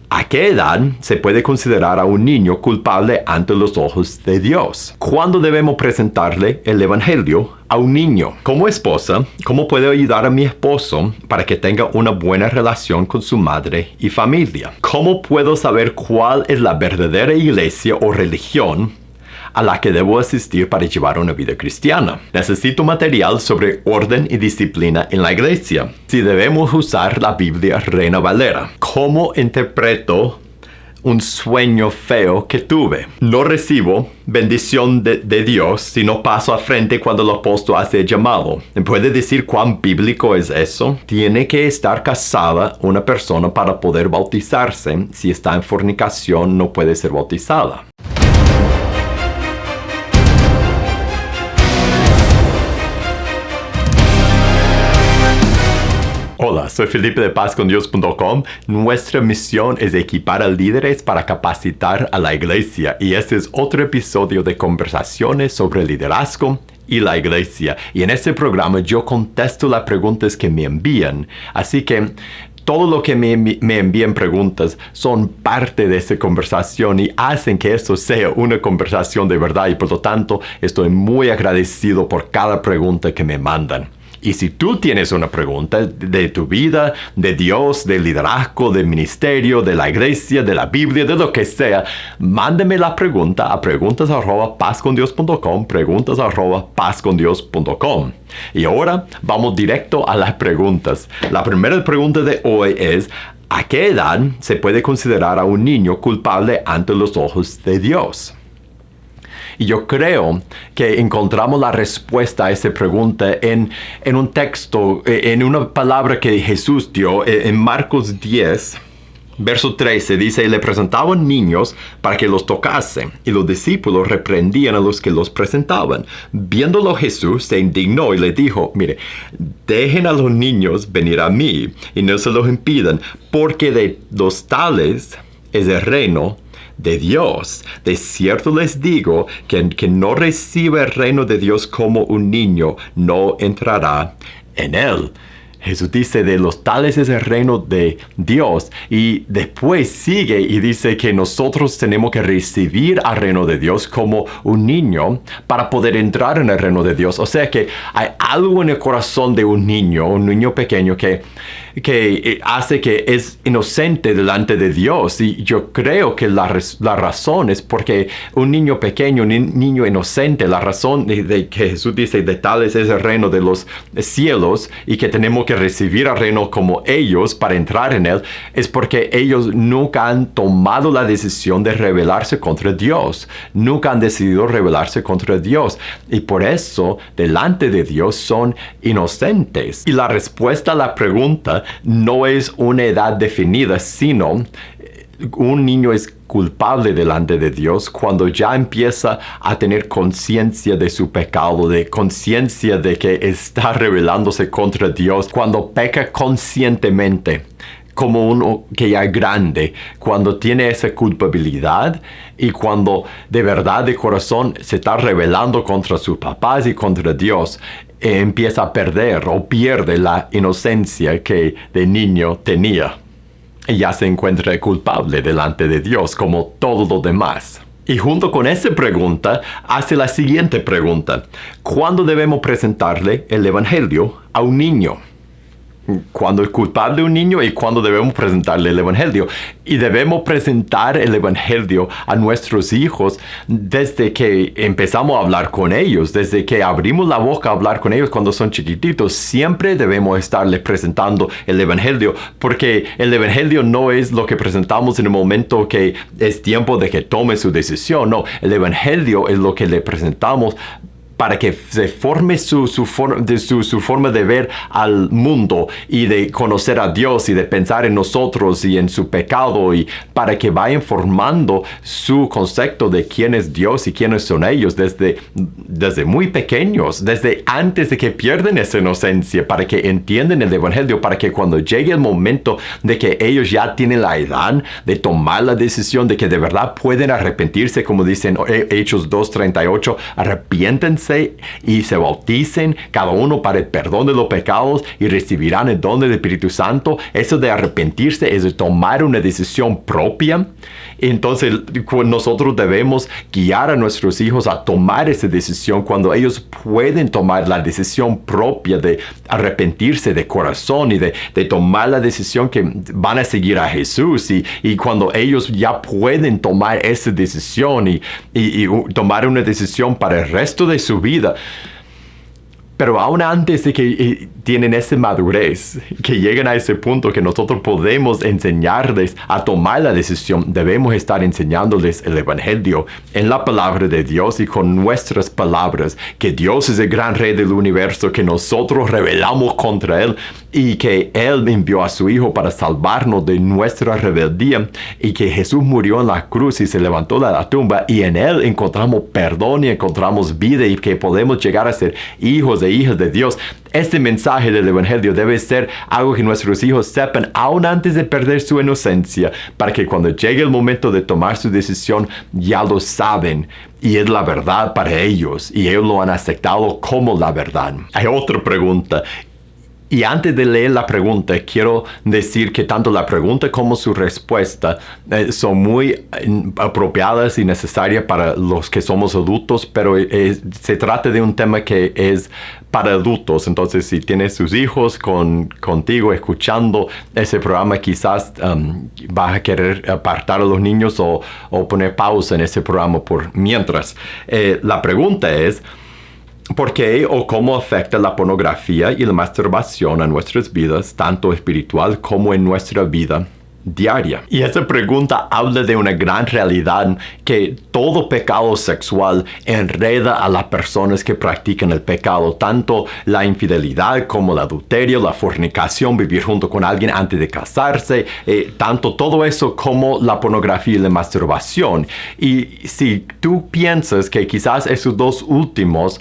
¿A qué edad se puede considerar a un niño culpable ante los ojos de Dios? ¿Cuándo debemos presentarle el Evangelio a un niño? Como esposa, ¿cómo puedo ayudar a mi esposo para que tenga una buena relación con su madre y familia? ¿Cómo puedo saber cuál es la verdadera iglesia o religión a la que debo asistir para llevar una vida cristiana? Necesito material sobre orden y disciplina en la iglesia. Si debemos usar la Biblia Reina Valera. ¿Cómo interpreto un sueño feo que tuve? No recibo bendición de Dios si no paso a frente cuando el apóstol hace el llamado. ¿Puede decir cuán bíblico es eso? Tiene que estar casada una persona para poder bautizarse. Si está en fornicación, no puede ser bautizada. Hola, soy Felipe de PazConDios.com. Nuestra misión es equipar a líderes para capacitar a la iglesia. Y este es otro episodio de conversaciones sobre liderazgo y la iglesia. Y en este programa yo contesto las preguntas que me envían. Así que todo lo que me envíen preguntas son parte de esta conversación y hacen que esto sea una conversación de verdad. Y por lo tanto, estoy muy agradecido por cada pregunta que me mandan. Y si tú tienes una pregunta de tu vida, de Dios, del liderazgo, del ministerio, de la iglesia, de la Biblia, de lo que sea, mándame la pregunta a preguntas@pazcondios.com, preguntas@pazcondios.com. Y ahora vamos directo a las preguntas. La primera pregunta de hoy es: ¿a qué edad se puede considerar a un niño culpable ante los ojos de Dios? Y yo creo que encontramos la respuesta a esa pregunta en un texto, en una palabra que Jesús dio en Marcos 10, verso 13. Dice: y le presentaban niños para que los tocase, y los discípulos reprendían a los que los presentaban. Viéndolo Jesús se indignó y le dijo: mire, dejen a los niños venir a mí, y no se los impidan, porque de los tales es el reino de Dios. De cierto les digo que no recibe el reino de Dios como un niño, no entrará en él. Jesús dice: de los tales es el reino de Dios. Y después sigue y dice que nosotros tenemos que recibir al reino de Dios como un niño para poder entrar en el reino de Dios. O sea que hay algo en el corazón de un niño pequeño que hace que es inocente delante de Dios. Y yo creo que la razón es porque un niño pequeño, un niño inocente, la razón de que Jesús dice: de tales es el reino de los cielos, y que tenemos que recibir el reino como ellos para entrar en él, es porque ellos nunca han tomado la decisión de rebelarse contra Dios. Nunca han decidido rebelarse contra Dios. Y por eso, delante de Dios, son inocentes. Y la respuesta a la pregunta no es una edad definida, sino un niño es culpable delante de Dios cuando ya empieza a tener conciencia de su pecado, de conciencia de que está rebelándose contra Dios, cuando peca conscientemente, como uno que ya es grande, cuando tiene esa culpabilidad y cuando de verdad de corazón se está rebelando contra sus papás y contra Dios, empieza a perder o pierde la inocencia que de niño tenía. Y ya se encuentra culpable delante de Dios como todo lo demás. Y junto con esa pregunta, hace la siguiente pregunta: ¿cuándo debemos presentarle el Evangelio a un niño? ¿Cuándo es culpable un niño y cuándo debemos presentarle el Evangelio? Y debemos presentar el Evangelio a nuestros hijos desde que empezamos a hablar con ellos, desde que abrimos la boca a hablar con ellos cuando son chiquititos. Siempre debemos estarles presentando el Evangelio, porque el Evangelio no es lo que presentamos en el momento que es tiempo de que tome su decisión. No, el Evangelio es lo que le presentamos para que se forme su forma de ver al mundo y de conocer a Dios y de pensar en nosotros y en su pecado, y para que vayan formando su concepto de quién es Dios y quiénes son ellos desde muy pequeños, desde antes de que pierden esa inocencia, para que entiendan el Evangelio, para que cuando llegue el momento de que ellos ya tienen la edad de tomar la decisión de que de verdad pueden arrepentirse, como dicen Hechos 2:38, arrepiéntense arrepiéntanse y se bauticen, cada uno para el perdón de los pecados y recibirán el don del Espíritu Santo. Eso de arrepentirse es de tomar una decisión propia. Entonces nosotros debemos guiar a nuestros hijos a tomar esa decisión cuando ellos pueden tomar la decisión propia de arrepentirse de corazón y de tomar la decisión que van a seguir a Jesús, y cuando ellos ya pueden tomar esa decisión y tomar una decisión para el resto de su vida. Pero aún antes de que tienen esa madurez, que lleguen a ese punto que nosotros podemos enseñarles a tomar la decisión, debemos estar enseñándoles el Evangelio en la palabra de Dios y con nuestras palabras, que Dios es el gran Rey del universo, que nosotros rebelamos contra Él y que Él envió a su Hijo para salvarnos de nuestra rebeldía, y que Jesús murió en la cruz y se levantó de la tumba, y en Él encontramos perdón y encontramos vida, y que podemos llegar a ser hijos e hijas de Dios. Este mensaje del Evangelio debe ser algo que nuestros hijos sepan aún antes de perder su inocencia, para que cuando llegue el momento de tomar su decisión ya lo saben y es la verdad para ellos y ellos lo han aceptado como la verdad. Hay otra pregunta. Y antes de leer la pregunta, quiero decir que tanto la pregunta como su respuesta son muy apropiadas y necesarias para los que somos adultos, pero se trata de un tema que es para adultos. Entonces, si tienes sus hijos contigo escuchando ese programa, quizás vas a querer apartar a los niños o poner pausa en ese programa por mientras. La pregunta es: ¿por qué o cómo afecta la pornografía y la masturbación a nuestras vidas, tanto espiritual como en nuestra vida diaria? Y esa pregunta habla de una gran realidad, que todo pecado sexual enreda a las personas que practican el pecado, tanto la infidelidad como el adulterio, la fornicación, vivir junto con alguien antes de casarse, tanto todo eso como la pornografía y la masturbación. Y si tú piensas que quizás esos dos últimos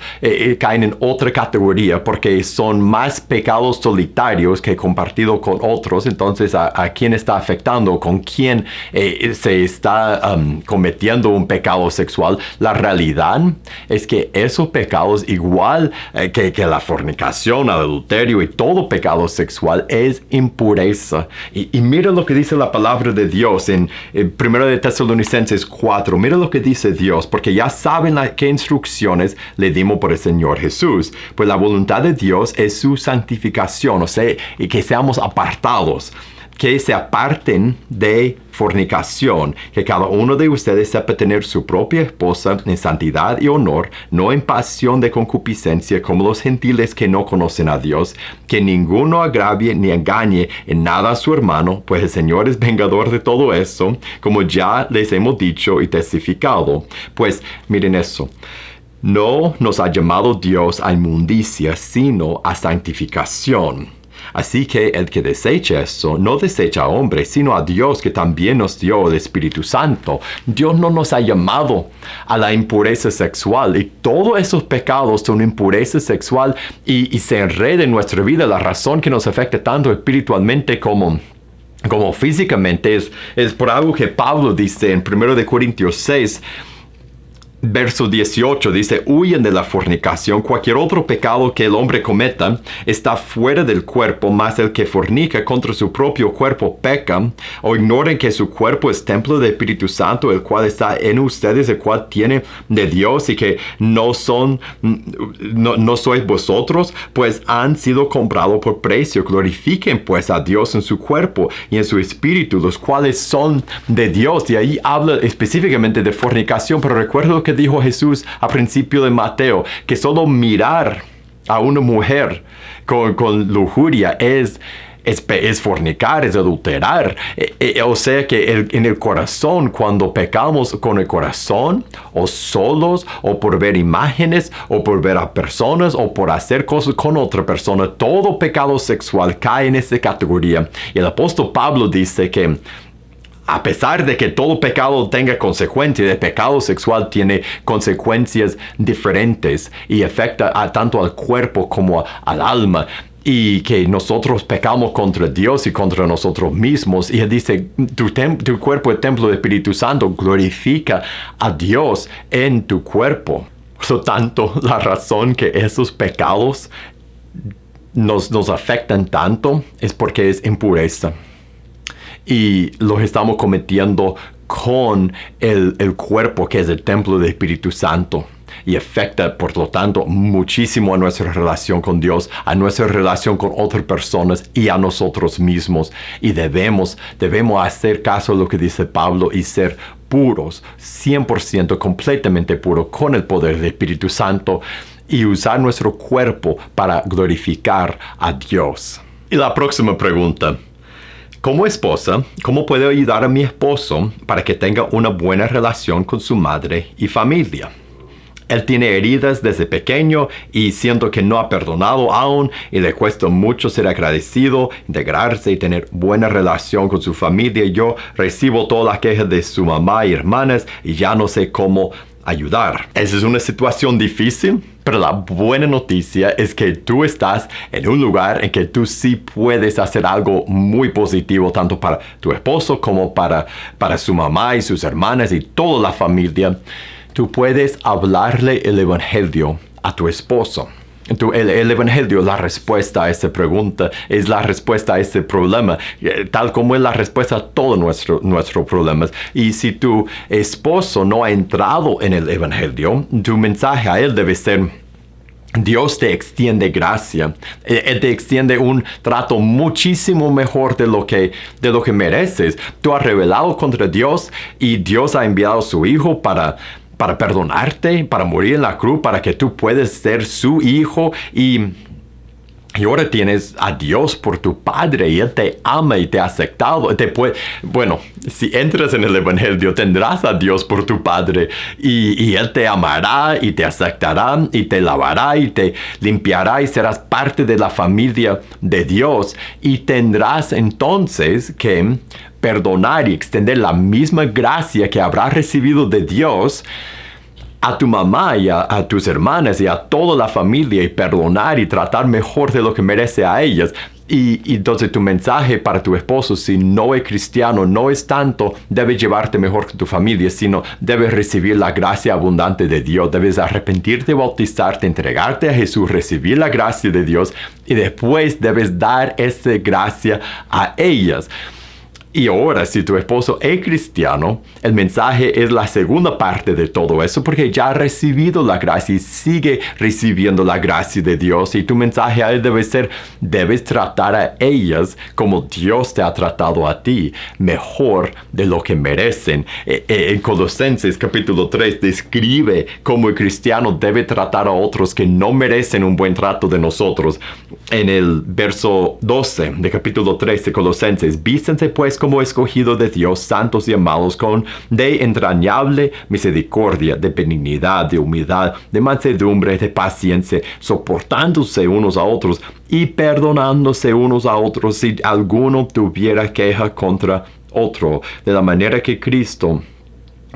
caen en otra categoría porque son más pecados solitarios que compartido con otros, entonces ¿a quién está afectando? ¿Con quién se está cometiendo un pecado sexual? La realidad es que esos pecados, igual que la fornicación, el adulterio y todo pecado sexual, es impureza. Y mira lo que dice la palabra de Dios en 1 de Tesalonicenses 4. Mira lo que dice Dios, porque ya saben qué instrucciones le dimos por el Señor Jesús. Pues la voluntad de Dios es su santificación, o sea, que seamos apartados, que se aparten de fornicación, que cada uno de ustedes sepa tener su propia esposa en santidad y honor, no en pasión de concupiscencia como los gentiles que no conocen a Dios, que ninguno agravie ni engañe en nada a su hermano, pues el Señor es vengador de todo eso, como ya les hemos dicho y testificado. Pues miren eso. No nos ha llamado Dios a inmundicia, sino a santificación. Así que el que desecha eso, no desecha a hombre, sino a Dios, que también nos dio el Espíritu Santo. Dios no nos ha llamado a la impureza sexual, y todos esos pecados son impureza sexual y se enreda en nuestra vida. La razón que nos afecta tanto espiritualmente como físicamente es por algo que Pablo dice en 1 Corintios 6, verso 18, dice: huyen de la fornicación. Cualquier otro pecado que el hombre cometa está fuera del cuerpo, mas el que fornica contra su propio cuerpo peca. O ignoren que su cuerpo es templo del Espíritu Santo, el cual está en ustedes, el cual tiene de Dios, y que no sois vosotros, pues han sido comprados por precio. Glorifiquen pues a Dios en su cuerpo y en su espíritu, los cuales son de Dios. Y ahí habla específicamente de fornicación, pero recuerda lo que dijo Jesús al principio de Mateo, que solo mirar a una mujer con lujuria es fornicar, es adulterar. O sea que en el corazón, cuando pecamos con el corazón, o solos, o por ver imágenes, o por ver a personas, o por hacer cosas con otra persona, todo pecado sexual cae en esa categoría. Y el apóstol Pablo dice que a pesar de que todo pecado tenga consecuencias, el pecado sexual tiene consecuencias diferentes y afecta tanto al cuerpo como al alma. Y que nosotros pecamos contra Dios y contra nosotros mismos. Y él dice: tu cuerpo es templo del Espíritu Santo, glorifica a Dios en tu cuerpo. Por lo tanto, la razón que esos pecados nos afectan tanto es porque es impureza. Y los estamos cometiendo con el cuerpo que es el templo del Espíritu Santo. Y afecta, por lo tanto, muchísimo a nuestra relación con Dios, a nuestra relación con otras personas y a nosotros mismos. Y debemos hacer caso a lo que dice Pablo y ser puros, 100% completamente puros, con el poder del Espíritu Santo y usar nuestro cuerpo para glorificar a Dios. Y la próxima pregunta. Como esposa, ¿cómo puedo ayudar a mi esposo para que tenga una buena relación con su madre y familia? Él tiene heridas desde pequeño y siento que no ha perdonado aún y le cuesta mucho ser agradecido, integrarse y tener buena relación con su familia. Yo recibo todas las quejas de su mamá y hermanas y ya no sé cómo ayudar. Esa es una situación difícil, pero la buena noticia es que tú estás en un lugar en que tú sí puedes hacer algo muy positivo, tanto para tu esposo como para su mamá y sus hermanas y toda la familia. Tú puedes hablarle el Evangelio a tu esposo. El Evangelio es la respuesta a esta pregunta, es la respuesta a este problema, tal como es la respuesta a todos nuestros problemas. Y si tu esposo no ha entrado en el Evangelio, tu mensaje a él debe ser: Dios te extiende gracia. Él te extiende un trato muchísimo mejor de lo que mereces. Tú has rebelado contra Dios y Dios ha enviado a su Hijo para perdonarte, para morir en la cruz, para que tú puedas ser su hijo y ahora tienes a Dios por tu Padre y Él te ama y te ha aceptado. Si entras en el Evangelio tendrás a Dios por tu Padre y Él te amará y te aceptará y te lavará y te limpiará y serás parte de la familia de Dios y tendrás entonces que perdonar y extender la misma gracia que habrás recibido de Dios a tu mamá y a tus hermanas y a toda la familia y perdonar y tratar mejor de lo que merece a ellas. Y entonces tu mensaje para tu esposo, si no es cristiano, no es tanto debes llevarte mejor con tu familia, sino debes recibir la gracia abundante de Dios. Debes arrepentirte, bautizarte, entregarte a Jesús, recibir la gracia de Dios y después debes dar esa gracia a ellas. Y ahora, si tu esposo es cristiano, el mensaje es la segunda parte de todo eso, porque ya ha recibido la gracia y sigue recibiendo la gracia de Dios. Y tu mensaje a él debe ser: debes tratar a ellas como Dios te ha tratado a ti, mejor de lo que merecen. En Colosenses capítulo 3 describe cómo el cristiano debe tratar a otros que no merecen un buen trato de nosotros. En el verso 12 de capítulo 3 de Colosenses: vístense pues como escogidos de Dios, santos y amados, de entrañable misericordia, de benignidad, de humildad, de mansedumbre, de paciencia, soportándose unos a otros y perdonándose unos a otros si alguno tuviera queja contra otro. De la manera que Cristo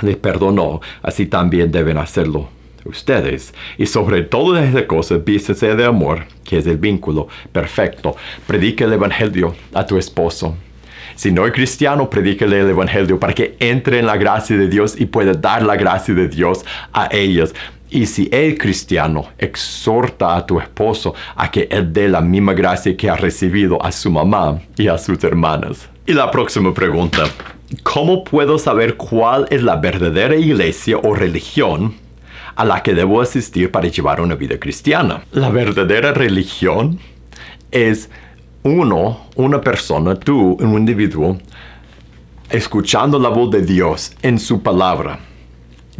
les perdonó, así también deben hacerlo ustedes. Y sobre todas esas cosas, vístese de amor, que es el vínculo perfecto. Predica el Evangelio a tu esposo. Si no es cristiano, predícale el Evangelio para que entre en la gracia de Dios y pueda dar la gracia de Dios a ellos. Y si es cristiano, exhorta a tu esposo a que él dé la misma gracia que ha recibido a su mamá y a sus hermanas. Y la próxima pregunta: ¿cómo puedo saber cuál es la verdadera iglesia o religión a la que debo asistir para llevar una vida cristiana? La verdadera religión es una persona, tú, un individuo, escuchando la voz de Dios en su palabra,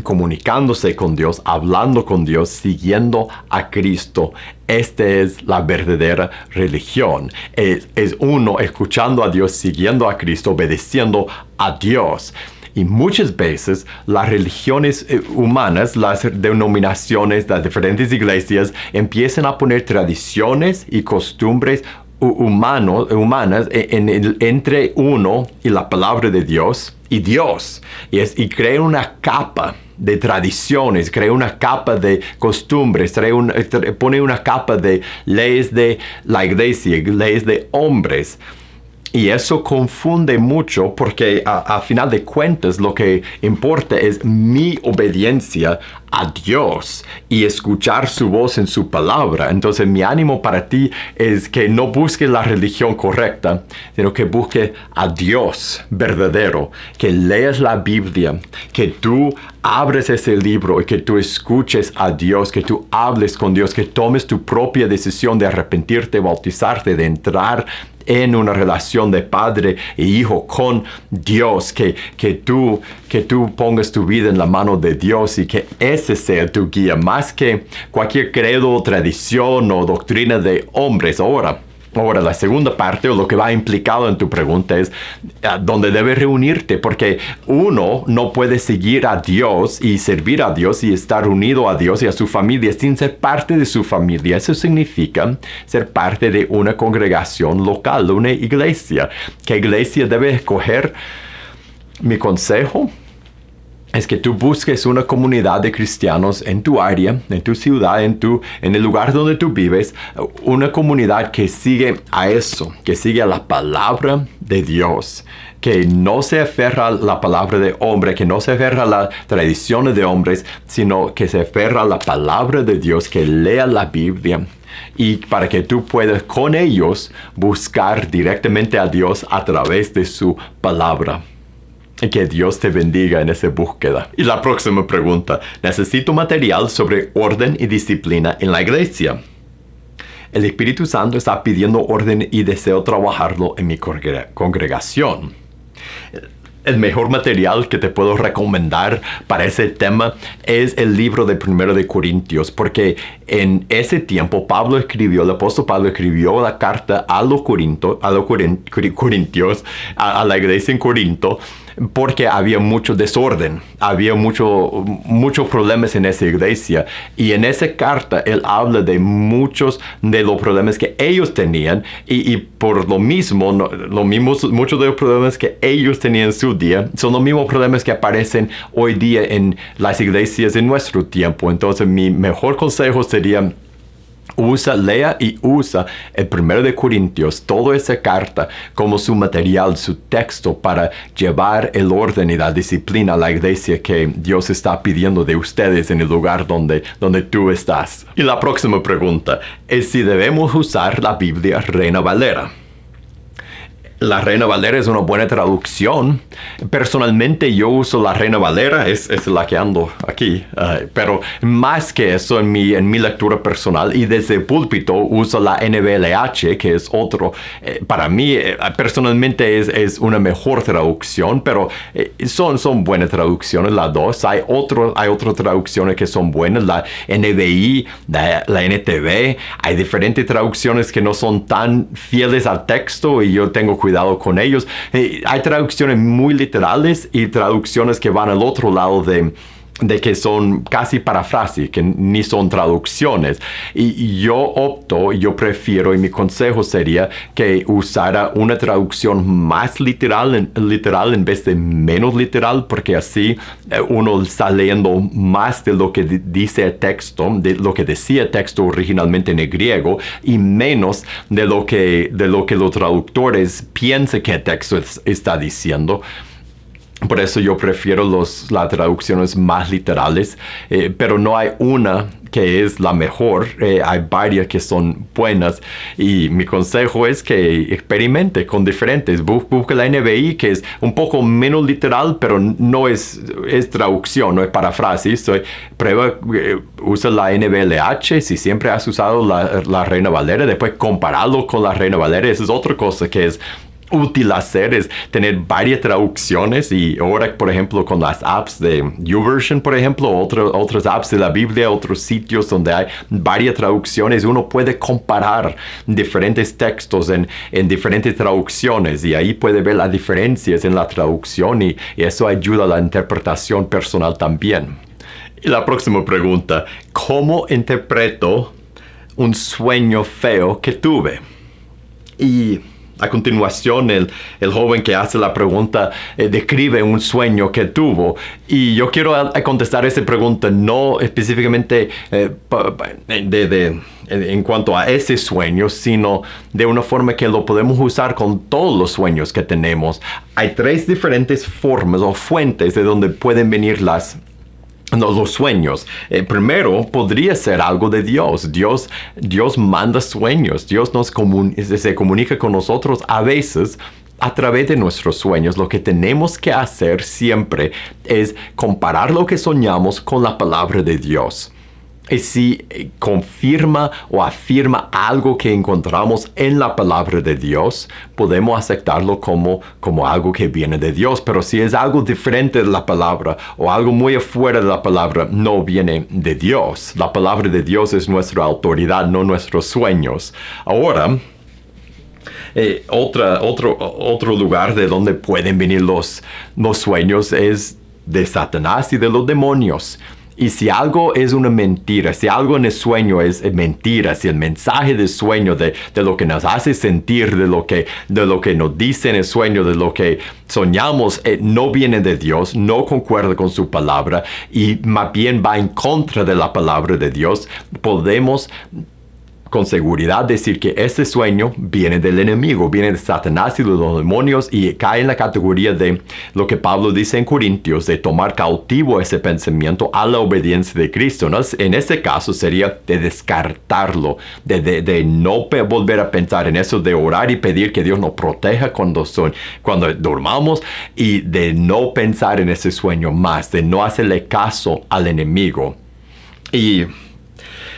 comunicándose con Dios, hablando con Dios, siguiendo a Cristo. Esta es la verdadera religión. Es uno escuchando a Dios, siguiendo a Cristo, obedeciendo a Dios. Y muchas veces las religiones humanas, las denominaciones, las diferentes iglesias empiezan a poner tradiciones y costumbres humanas entre uno y la palabra de Dios y Dios. Y crea una capa de tradiciones, crea una capa de costumbres, pone una capa de leyes de la iglesia, leyes de hombres. Y eso confunde mucho porque a final de cuentas lo que importa es mi obediencia a Dios y escuchar su voz en su palabra. Entonces mi ánimo para ti es que no busques la religión correcta, sino que busques a Dios verdadero, que leas la Biblia, que tú abres ese libro y que tú escuches a Dios, que tú hables con Dios, que tomes tu propia decisión de arrepentirte, bautizarte, de entrar en una relación de padre e hijo con Dios, que tú pongas tu vida en la mano de Dios y que ese sea tu guía, más que cualquier credo, tradición o doctrina de hombres. Ahora, la segunda parte, o lo que va implicado en tu pregunta, es dónde debes reunirte, porque uno no puede seguir a Dios y servir a Dios y estar unido a Dios y a su familia sin ser parte de su familia. Eso significa ser parte de una congregación local, de una iglesia. ¿Qué iglesia debes escoger? Mi consejo es que tú busques una comunidad de cristianos en tu área, en tu ciudad, en el lugar donde tú vives, una comunidad que sigue a eso, que sigue a la palabra de Dios, que no se aferra a la palabra de hombre, que no se aferra a las tradiciones de hombres, sino que se aferra a la palabra de Dios, que lea la Biblia. Y para que tú puedas con ellos buscar directamente a Dios a través de su palabra. Y que Dios te bendiga en esa búsqueda. Y la próxima pregunta. Necesito material sobre orden y disciplina en la iglesia. El Espíritu Santo está pidiendo orden y deseo trabajarlo en mi congregación. El mejor material que te puedo recomendar para ese tema es el libro de 1 de Corintios, porque en ese tiempo el apóstol Pablo escribió la carta a los Corintios, a la iglesia en Corinto, porque había mucho desorden, había muchos problemas en esa iglesia. Y en esa carta él habla de muchos de los problemas que ellos tenían y por lo mismo, muchos de los problemas que ellos tenían en su día son los mismos problemas que aparecen hoy día en las iglesias en nuestro tiempo. Entonces mi mejor consejo sería: lea y usa el 1 de Corintios, toda esa carta como su material, su texto para llevar el orden y la disciplina a la iglesia que Dios está pidiendo de ustedes en el lugar donde tú estás. Y la próxima pregunta es si debemos usar la Biblia Reina Valera. La Reina Valera es una buena traducción. Personalmente yo uso la Reina Valera, es la que ando aquí. Pero más que eso en mi lectura personal y desde el púlpito uso la NVLH, que es otro. Para mí personalmente es una mejor traducción, pero son buenas traducciones las dos. Hay otras traducciones que son buenas, la NBI, la NTV. Hay diferentes traducciones que no son tan fieles al texto y yo tengo cuidado con ellos. Hay traducciones muy literales y traducciones que van al otro lado de que son casi parafrases, que ni son traducciones. Y yo prefiero, y mi consejo sería que usara una traducción más literal en vez de menos literal, porque así uno está leyendo más de lo que dice el texto, de lo que decía el texto originalmente en el griego, y menos de lo que los traductores piensan que el texto está diciendo. Por eso yo prefiero las traducciones más literales, pero no hay una que es la mejor. Hay varias que son buenas y mi consejo es que experimente con diferentes. Busca la NBI, que es un poco menos literal, pero no es traducción, no es paráfrasis. Usa la NVLH si siempre has usado la Reina Valera, después compararlo con la Reina Valera. Esa es otra cosa que es útil hacer, es tener varias traducciones. Y ahora, por ejemplo, con las apps de YouVersion, por ejemplo, otras apps de la Biblia, otros sitios donde hay varias traducciones, uno puede comparar diferentes textos en diferentes traducciones y ahí puede ver las diferencias en la traducción y eso ayuda a la interpretación personal también. Y la próxima pregunta: ¿cómo interpreto un sueño feo que tuve? Y A continuación, el joven que hace la pregunta describe un sueño que tuvo. Y yo quiero contestar esa pregunta no específicamente en cuanto a ese sueño, sino de una forma que lo podemos usar con todos los sueños que tenemos. Hay 3 diferentes formas o fuentes de donde pueden venir los sueños. Primero, podría ser algo de Dios. Dios manda sueños. Dios se comunica con nosotros a veces a través de nuestros sueños. Lo que tenemos que hacer siempre es comparar lo que soñamos con la palabra de Dios. Y si confirma o afirma algo que encontramos en la palabra de Dios, podemos aceptarlo como algo que viene de Dios. Pero si es algo diferente de la palabra o algo muy afuera de la palabra, no viene de Dios. La palabra de Dios es nuestra autoridad, no nuestros sueños. Ahora, otro lugar de donde pueden venir los sueños es de Satanás y de los demonios. Y si algo es una mentira, si algo en el sueño es mentira, si el mensaje del sueño de lo que nos hace sentir, de lo que nos dice en el sueño, de lo que soñamos, no viene de Dios, no concuerda con su palabra y más bien va en contra de la palabra de Dios, podemos con seguridad decir que este sueño viene del enemigo, viene de Satanás y de los demonios y cae en la categoría de lo que Pablo dice en Corintios, de tomar cautivo ese pensamiento a la obediencia de Cristo, ¿no? En este caso sería de descartarlo, de no volver a pensar en eso, de orar y pedir que Dios nos proteja cuando dormamos y de no pensar en ese sueño más, de no hacerle caso al enemigo. Y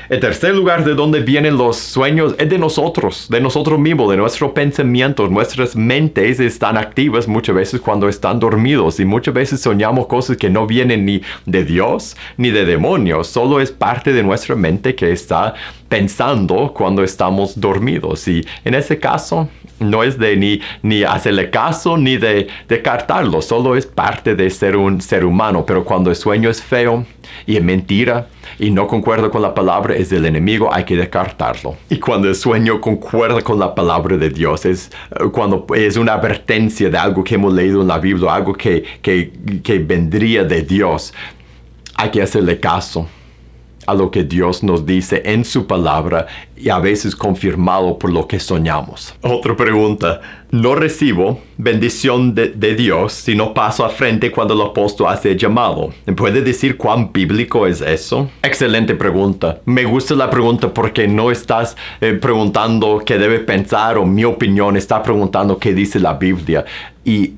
el tercer lugar de donde vienen los sueños es de nosotros mismos, de nuestros pensamientos. Nuestras mentes están activas muchas veces cuando están dormidos y muchas veces soñamos cosas que no vienen ni de Dios ni de demonios. Solo es parte de nuestra mente que está pensando cuando estamos dormidos. Y en ese caso no es de ni hacerle caso ni de descartarlo. Solo es parte de ser un ser humano. Pero cuando el sueño es feo y es mentira y no concuerda con la palabra, es del enemigo, hay que descartarlo. Y cuando el sueño concuerda con la palabra de Dios, es cuando es una advertencia de algo que hemos leído en la Biblia, algo que vendría de Dios, hay que hacerle caso a lo que Dios nos dice en su palabra y a veces confirmado por lo que soñamos. Otra pregunta. No recibo bendición de Dios si no paso a frente cuando el apóstol hace el llamado. ¿Puede decir cuán bíblico es eso? Excelente pregunta. Me gusta la pregunta porque no estás preguntando qué debe pensar o mi opinión. Estás preguntando qué dice la Biblia. Y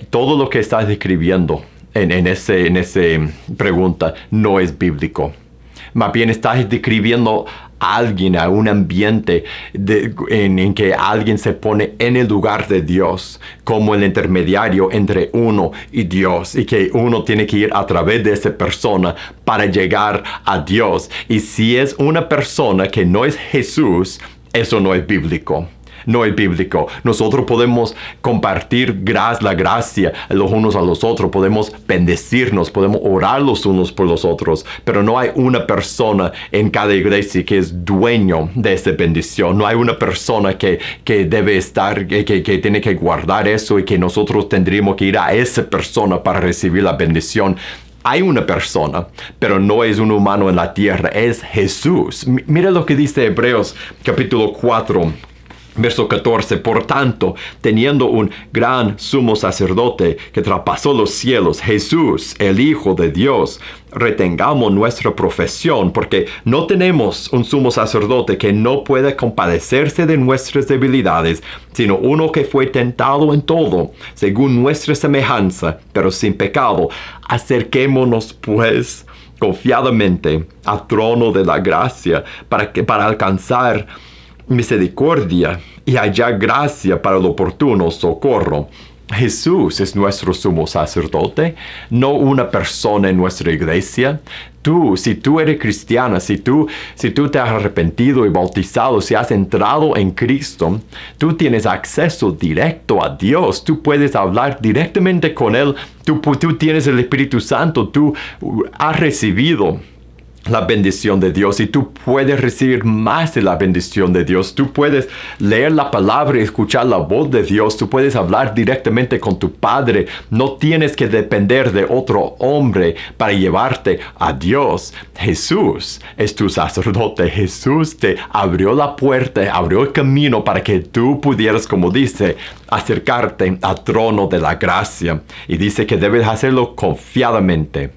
todo lo que estás describiendo en esa pregunta no es bíblico. Más bien estás describiendo a alguien, a un ambiente en que alguien se pone en el lugar de Dios como el intermediario entre uno y Dios y que uno tiene que ir a través de esa persona para llegar a Dios. Y si es una persona que no es Jesús, eso no es bíblico. No es bíblico. Nosotros podemos compartir la gracia los unos a los otros, podemos bendecirnos, podemos orar los unos por los otros, pero no hay una persona en cada iglesia que es dueño de esa bendición. No hay una persona que debe estar, que tiene que guardar eso y que nosotros tendríamos que ir a esa persona para recibir la bendición. Hay una persona, pero no es un humano en la tierra, es Jesús. Mira lo que dice Hebreos capítulo 4. Verso 14, por tanto, teniendo un gran sumo sacerdote que traspasó los cielos, Jesús, el Hijo de Dios, retengamos nuestra profesión, porque no tenemos un sumo sacerdote que no pueda compadecerse de nuestras debilidades, sino uno que fue tentado en todo, según nuestra semejanza, pero sin pecado. Acerquémonos, pues, confiadamente al trono de la gracia, para alcanzar misericordia y hallar gracia para el oportuno socorro. Jesús es nuestro sumo sacerdote, no una persona en nuestra iglesia. Si tú eres cristiana, si tú te has arrepentido y bautizado, si has entrado en Cristo, tú tienes acceso directo a Dios. Tú puedes hablar directamente con Él. Tú tienes el Espíritu Santo. Tú has recibido la bendición de Dios y tú puedes recibir más de la bendición de Dios. Tú puedes leer la palabra y escuchar la voz de Dios. Tú puedes hablar directamente con tu Padre. No tienes que depender de otro hombre para llevarte a Dios. Jesús es tu sacerdote. Jesús te abrió la puerta, abrió el camino para que tú pudieras, como dice, acercarte al trono de la gracia. Y dice que debes hacerlo confiadamente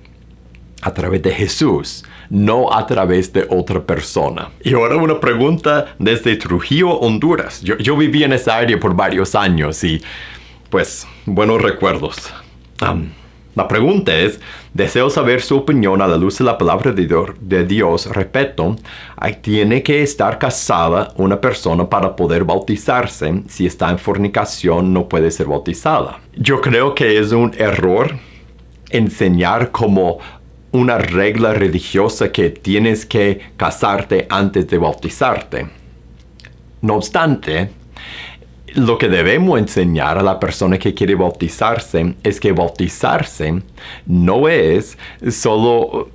a través de Jesús, no a través de otra persona. Y ahora una pregunta desde Trujillo, Honduras. Yo viví en esa área por varios años y, pues, buenos recuerdos. La pregunta es, deseo saber su opinión a la luz de la palabra de Dios. Repito, tiene que estar casada una persona para poder bautizarse. Si está en fornicación, no puede ser bautizada. Yo creo que es un error enseñar como una regla religiosa que tienes que casarte antes de bautizarte. No obstante, lo que debemos enseñar a la persona que quiere bautizarse es que bautizarse no es solo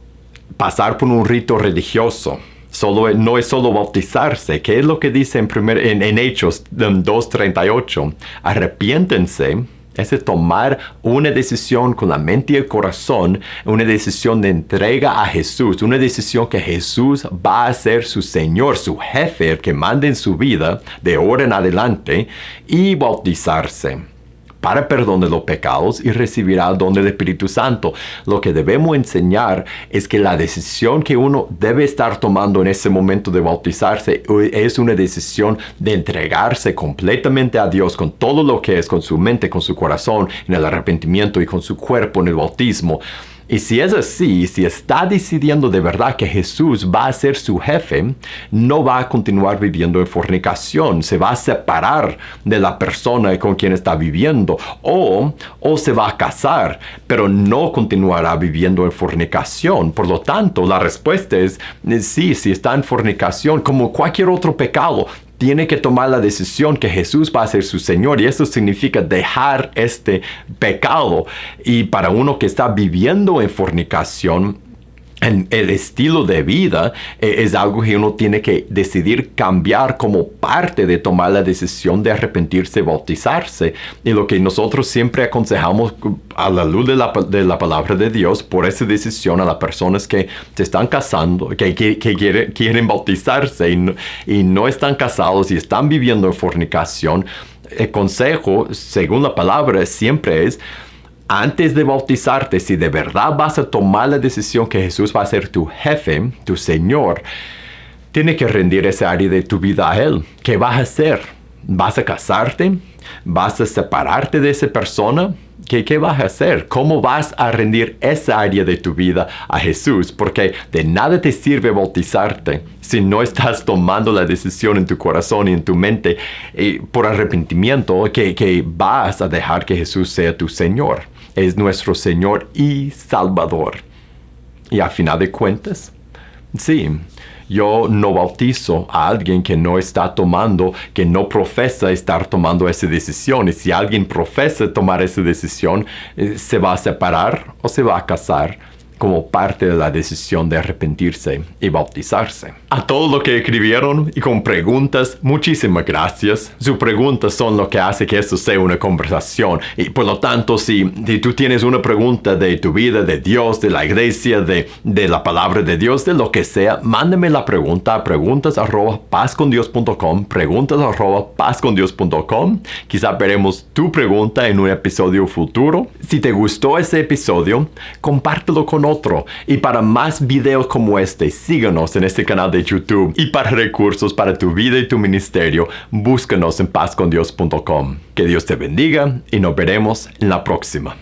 pasar por un rito religioso. No es solo bautizarse, que es lo que dice en Hechos 2:38. Arrepiéntense. Es tomar una decisión con la mente y el corazón, una decisión de entrega a Jesús, una decisión que Jesús va a ser su Señor, su jefe, el que manda en su vida de ahora en adelante, y bautizarse para perdón de los pecados y recibirá el don del Espíritu Santo. Lo que debemos enseñar es que la decisión que uno debe estar tomando en ese momento de bautizarse es una decisión de entregarse completamente a Dios con todo lo que es, con su mente, con su corazón, en el arrepentimiento y con su cuerpo en el bautismo. Y si es así, si está decidiendo de verdad que Jesús va a ser su jefe, no va a continuar viviendo en fornicación, se va a separar de la persona con quien está viviendo o se va a casar, pero no continuará viviendo en fornicación. Por lo tanto, la respuesta es sí, si está en fornicación, como cualquier otro pecado, tiene que tomar la decisión que Jesús va a ser su Señor, y eso significa dejar este pecado. Y para uno que está viviendo en fornicación, el estilo de vida es algo que uno tiene que decidir cambiar como parte de tomar la decisión de arrepentirse y bautizarse. Y lo que nosotros siempre aconsejamos a la luz de la palabra de Dios por esa decisión a las personas que se están casando, que quieren bautizarse y no están casados y están viviendo en fornicación, el consejo, según la palabra, siempre es: antes de bautizarte, si de verdad vas a tomar la decisión que Jesús va a ser tu jefe, tu Señor, tienes que rendir esa área de tu vida a Él. ¿Qué vas a hacer? ¿Vas a casarte? ¿Vas a separarte de esa persona? ¿Qué vas a hacer? ¿Cómo vas a rendir esa área de tu vida a Jesús? Porque de nada te sirve bautizarte si no estás tomando la decisión en tu corazón y en tu mente por arrepentimiento que vas a dejar que Jesús sea tu Señor. Es nuestro Señor y Salvador. Y a final de cuentas, sí, yo no bautizo a alguien que no está tomando, que no profesa estar tomando esa decisión. Y si alguien profesa tomar esa decisión, se va a separar o se va a casar como parte de la decisión de arrepentirse y bautizarse. A todos los que escribieron y con preguntas, muchísimas gracias. Sus preguntas son lo que hace que esto sea una conversación. Y por lo tanto, si tú tienes una pregunta de tu vida, de Dios, de la iglesia, de la palabra de Dios, de lo que sea, mándame la pregunta a preguntas@pazcondios.com, preguntas@pazcondios.com. Quizá veremos tu pregunta en un episodio futuro. Si te gustó ese episodio, compártelo con otro. Y para más videos como este, síguenos en este canal de YouTube. Y para recursos para tu vida y tu ministerio, búscanos en pazcondios.com. Que Dios te bendiga y nos veremos en la próxima.